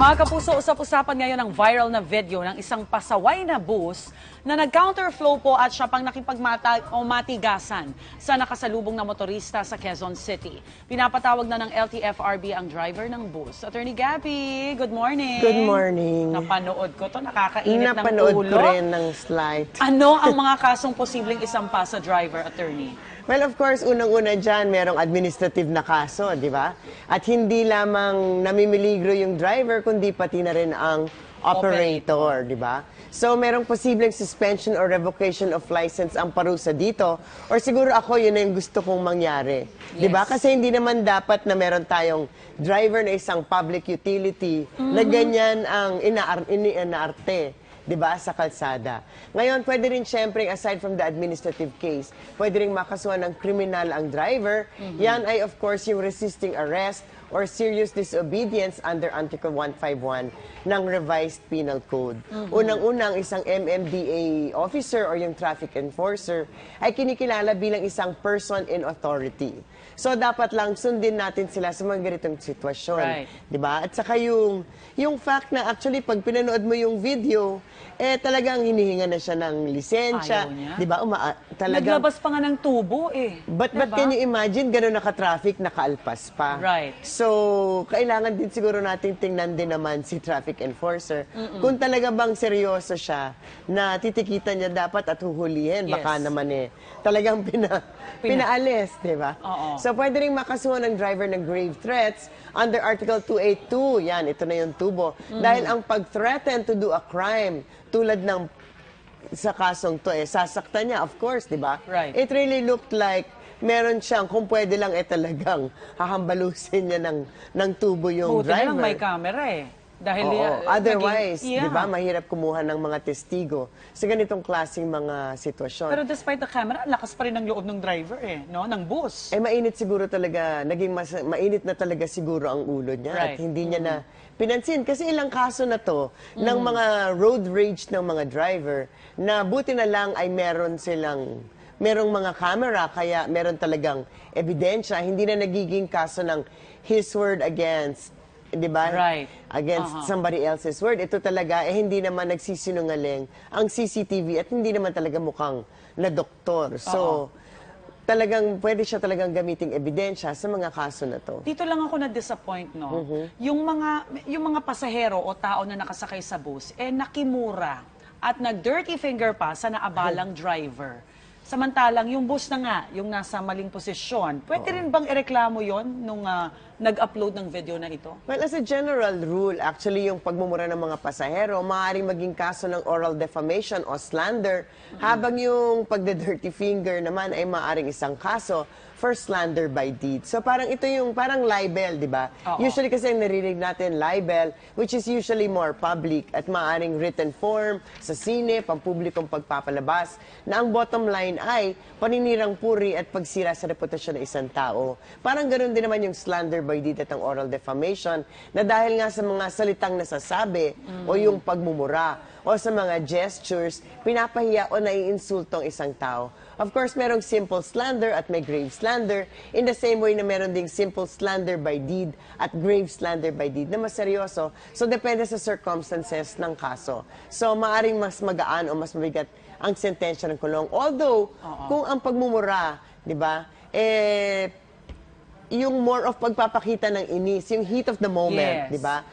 Mga kapuso, usap-usapan ngayon ang viral na video ng isang pasaway na bus na nag-counterflow po at siya pang nakipagmatigasan sa nakasalubong na motorista sa Quezon City. Pinapatawag na ng LTFRB ang driver ng bus. Attorney Gabby, good morning. Good morning. Napanood ko to, nakakainit ng ulo. Napanood ko rin ng slide. Ano ang mga kasong posibleng isampa sa driver, Attorney? Well, of course, unang-una dyan, merong administrative na kaso, di ba? At hindi lamang namimiligro yung driver, kundi pati na rin ang operator, di ba? So, merong posibleng suspension or revocation of license ang parusa dito. Or siguro ako, yun na yung gusto kong mangyari. Di ba? Kasi hindi naman dapat na meron tayong driver na isang public utility na ganyan ang inaarte. Diba, sa kalsada. Ngayon, pwede rin syempre, aside from the administrative case, pwede rin makasuhan ng kriminal ang driver. Yan ay, of course, yung resisting arrest or serious disobedience under Article 151 ng Revised Penal Code. Unang-unang isang MMDA officer or yung traffic enforcer ay kinikilala bilang isang person in authority. So, dapat lang sundin natin sila sa mga ganitong sitwasyon. Right. Diba? At saka yung fact na actually, pag pinanood mo yung video, talagang hinihinga na siya ng lisensya. Ayaw niya. Diba? Naglabas pa nga ng tubo eh. But Diba? can you imagine, gano'n naka-traffic, nakaalpas pa. Right. So, kailangan din siguro natin tingnan din naman si traffic enforcer. Kung talaga bang seryoso siya, na titikitan niya dapat at huhulihin. Yes. Baka naman talagang pinaalis, di ba? Oo. So, pwede rin makasuhan ng driver ng grave threats under Article 282. Yan, ito na yung tubo. Dahil ang pag-threaten to do a crime, tulad ng sa kasong to, sasaktan niya, of course, di ba? Right. It really looked like meron siyang, kung pwede lang, talagang hahambalusin niya ng tubo yung Buti na driver. lang may camera eh. Dahil Oo. Otherwise, naging- di ba, mahirap kumuha ng mga testigo sa ganitong klaseng mga sitwasyon. Pero despite the camera, lakas pa rin ang loob ng driver eh, no? Ng bus. Mainit siguro talaga, mainit na talaga siguro ang ulo niya Right. at hindi niya na pinansin. Kasi ilang kaso na to ng mga road rage ng mga driver na buti na lang ay merong mga camera, kaya meron talagang ebidensya, hindi na nagiging kaso ng his word against, di ba? Right. Against somebody else's word. Ito talaga, hindi naman nagsisinungaling ang CCTV at hindi naman talaga mukhang na doktor. So, talagang pwede siya talagang gamiting ebidensya sa mga kaso na to. Dito lang ako na-disappoint, no? Yung mga pasahero o tao na nakasakay sa bus, nakimura at nag-dirty finger pa sa naabalang driver. Samantalang yung bus na nga, yung nasa maling posisyon, pwede rin bang ireklamo yon nung nag-upload ng video na ito? Well, as a general rule, actually yung pagmumura ng mga pasahero, maaaring maging kaso ng oral defamation o slander, habang yung pagde-dirty finger naman ay maaaring isang kaso for slander by deed. So parang ito yung parang libel, di ba? Usually kasi ang narinig natin libel, which is usually more public at maaaring written form sa sine, pampublikong pagpapalabas, na ang bottom line ay paninirang puri at pagsira sa reputasyon ng isang tao. Parang ganoon din naman yung slander by deed at ang oral defamation, na dahil nga sa mga salitang nasasabi o yung pagmumura o sa mga gestures, pinapahiya o naiinsulto ang isang tao. Of course, merong simple slander at may grave slander. In the same way na meron ding simple slander by deed at grave slander by deed na mas seryoso. So, depende sa circumstances ng kaso. So, maaring mas magaan o mas mabigat ang sentensya ng kulong. Although, kung ang pagmumura, di ba, yung more of pagpapakita ng inis, yung heat of the moment, Yes. di ba?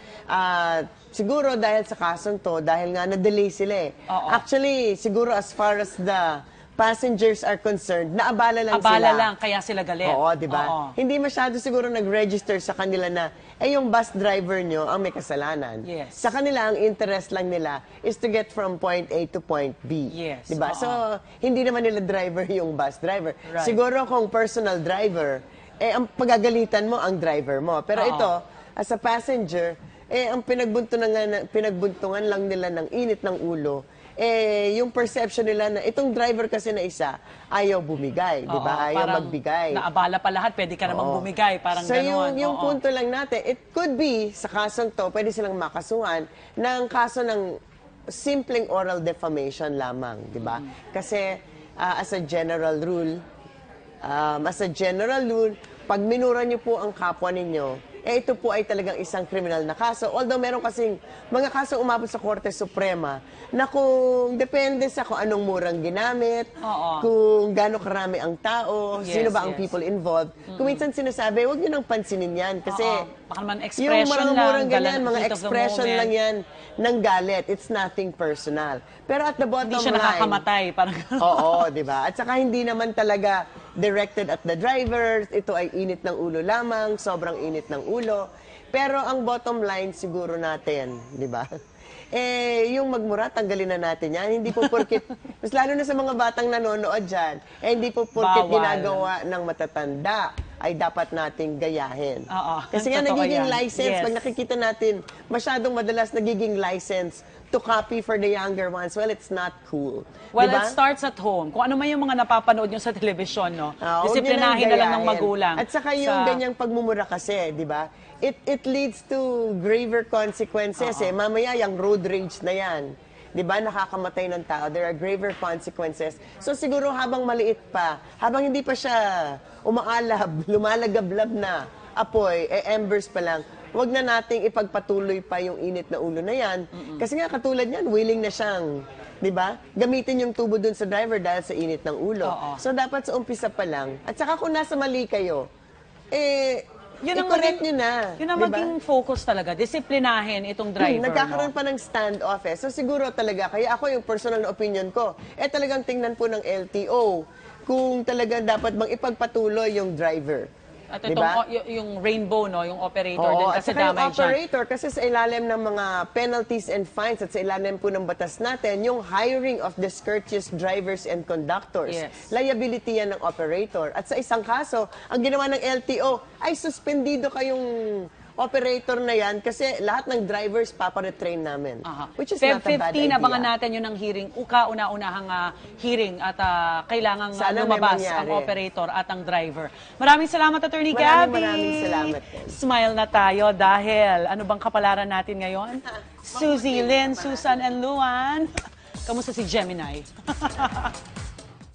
Siguro dahil sa kasong to, dahil nga na-delay sila eh. Actually, siguro as far as the passengers are concerned, naabala lang sila. Abala lang, kaya sila galit. Oo, di ba? Hindi masyado siguro nag-register sa kanila na, yung bus driver nyo ang may kasalanan. Yes. Sa kanila, ang interest lang nila is to get from point A to point B. Yes. Di ba? So, hindi naman nila driver yung bus driver. Right. Siguro kung personal driver, ang pagagalitan mo ang driver mo. Pero ito, as a passenger, ang pinagbuntungan lang nila ng init ng ulo, yung perception nila na itong driver kasi na isa, ayaw bumigay, di ba? Ayaw magbigay. Naabala pa lahat, pwede ka namang bumigay, parang so, gano'n. yung punto lang natin, it could be, sa kasong to, pwede silang makasuhan ng kaso ng simpleng oral defamation lamang, di ba? Kasi, as a general rule, pag minura niyo po ang kapwa ninyo, ito po ay talagang isang kriminal na kaso. Although meron kasing mga kaso umabot sa Korte Suprema na kung depende sa kung anong murang ginamit, Oo. kung gaano karami ang tao, Yes, sino ba ang yes. people involved. Kung minsan sinasabi, huwag nyo nang pansinin yan kasi Oo. Baka naman yung expression mga lang, murang ganyan, mga heat of the expression moment. lang yan ng galit. It's nothing personal. Pero at the bottom Hindi siya line, nakakamatay. Parang oo, di ba? At saka hindi naman talaga directed at the drivers. Ito ay init ng ulo lamang, sobrang init ng ulo. Pero ang bottom line siguro natin, di ba? Yung magmura, tanggalin na natin yan. Hindi po porkit, mas lalo na sa mga batang nanonood dyan, hindi po porkit Bawal. ginagawa ng matatanda ay dapat nating gayahin. Oo, Kasi nga totoo nagiging yan. license, Yes. pag nakikita natin, masyadong madalas nagiging license to copy for the younger ones. Well, it's not cool. Well, Diba? it starts at home. Kung ano man yung mga napapanood nyo sa telebisyon, no? Huwag nyo Disiplinahin nang na lang ng gayahin. magulang. At saka yung ganyang pagmumura kasi, di ba? It leads to graver consequences eh. Mamaya yung road rage na yan. Di ba? Nakakamatay ng tao. There are graver consequences. So siguro habang maliit pa, habang hindi pa siya umaalab, lumalagablab na apoy, embers pa lang, wag na nating ipagpatuloy pa yung init na ulo na yan. Kasi nga katulad yan, willing na siyang, di ba? Gamitin yung tubo dun sa driver dahil sa init ng ulo. Oo. So dapat sa umpisa pa lang. At saka kung nasa mali kayo, Yun ang i-correct maging- nyo na. Yun ang di ba? maging focus talaga. Disiplinahin itong driver, Nagkakaroon no? pa ng standoff eh. So siguro talaga, kaya ako yung personal na opinion ko, talagang tingnan po ng LTO kung talagang dapat bang ipagpatuloy yung driver. At Di itong, ba? yung rainbow, no? Yung operator din Oo, at kasi saka yung damay dyan. operator, kasi sa ilalim ng mga penalties and fines at sa ilalim po ng batas natin, yung hiring of discourteous drivers and conductors. Yes. Liability yan ng operator. At sa isang kaso, ang ginawa ng LTO ay suspendido kayong operator na yan kasi lahat ng drivers paparetrain namin. Aha. Which is Feb not a bad 15, idea. abangan natin yun ang hearing. Kauna-unahang hearing at kailangang Sana may lumabas mangyari. ang operator at ang driver. Maraming salamat, Attorney Maraming Gabby. salamat. Smile na tayo dahil ano bang kapalaran natin ngayon? Suzy, Lynn, Susan, and Luan. Kamusta si Gemini?